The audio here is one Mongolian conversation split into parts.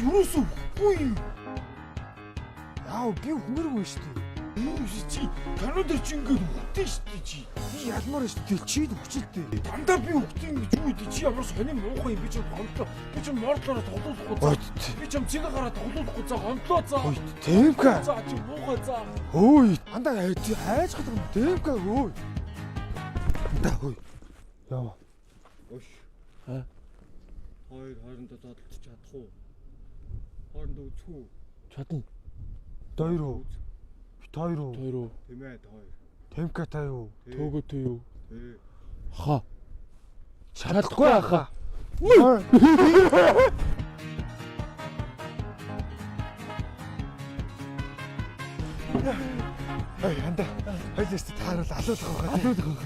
юусоо үгүй. Яа би хүмэргүй шүү дээ. Юу чи танууд чи ингээд үхтэй шүү дээ чи. Би ялмаар шүү дээ. Чи хүчилтэй. Дандаа би үхтэй ингэж юу дээ чи ямар сонин муухай юм би ч гомдлоо. Би ч мордлороо тоглохгүй. Би ч цэгээ гараад тоглохгүй за гомдлоо за. Тэмка. За чи муухай за. Хөөе. Дандаа хайж гадаг юм. Тэмка хөөе. Дандаа хөөе. Яа. Өш. Ха? Хоорондоо доотлож чадах уу? Хоорондоо үзэх үү? Чадна. Хоёр уу? Хоёр уу? Тийм ээ, хоёр. Темка таа юу? Төөгөөтэй юу? Тий. Ха. Чадахгүй аха. Ай, анда. Хоёлаас таарал алуулах байгаа.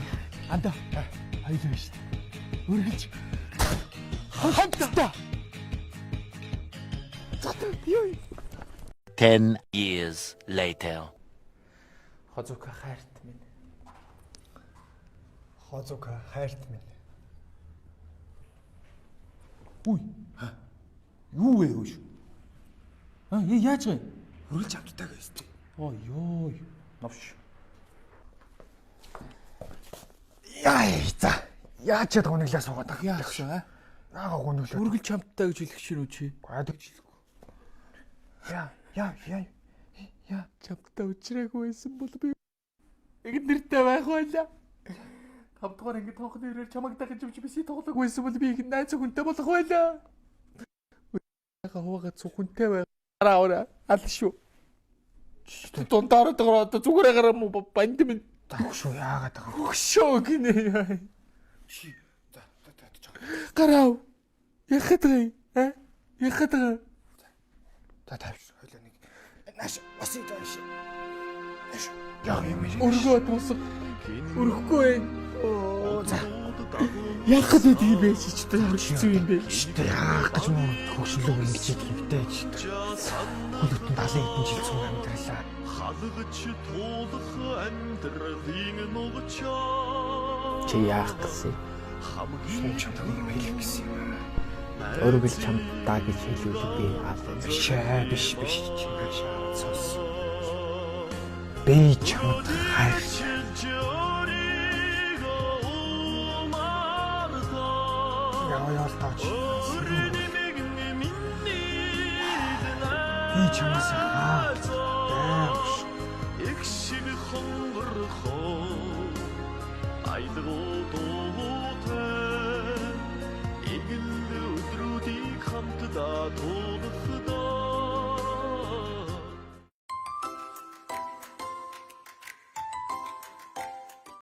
Анда. Хоёлоо шүү дээ. Үргэлж. Хамтдаа. 10 years later. Хозука хайрт минь. Хозука хайрт минь. Үгүй. Юу вэ хөөш? Яаж вэ? Хөргөлж хамттайгаа өстэй. Ёо. Навш. За. Яаж чад гониглаа суугаад байгаа. Яасан Яага гониглоо. Хөргөлж хамттай гэж хэлэх шин үү чи? Гайдаг хэлэхгүй. Яа, чамтай уучраагүй байсан бол би ингэ нэртэй байх байлаа. Тавдгаар ингэ тоохны ирээр чамаг дахиж явж биси тоглох байсан бол би ингэ найз хүнтэй болох байлаа. Яга хуваагаад цухунтай бай. Араа аль шүү. Дундаараа дөрөө одоо зүгээр гараа муу банд минь. Тагшгүй яагаад байгаа. Хөшөө гинэ. Чи за гараа. Яхад гээ. Яхад гээ. За тавьш. Наш осыг тааш. Яа юм бэ? Өргөө тусах. Өрөхгүй. За. Яхад үгүй бэ чи ч хэцүү юм бэ? Яах гэж мөн хөвшлөг ингэж хийдэгтэй чи. Хөлөтөн 70 хэдэн жил цуг амьдралаа. Халгаж туулах амьдралын нугчаа. Чи яах гэсэн? Хамгийн чамд нэг хэлэх гэсэн юм. Өөрөөр чамдаа гэж хэлвэл би аа биш чи гэж цус. Би чамд хайрч. Яа таач. Би чамаас хайрч. Экшиг хонгорхоо. Айдгоо дуутай. Игэл өдрүүдийг хамтдаа туулах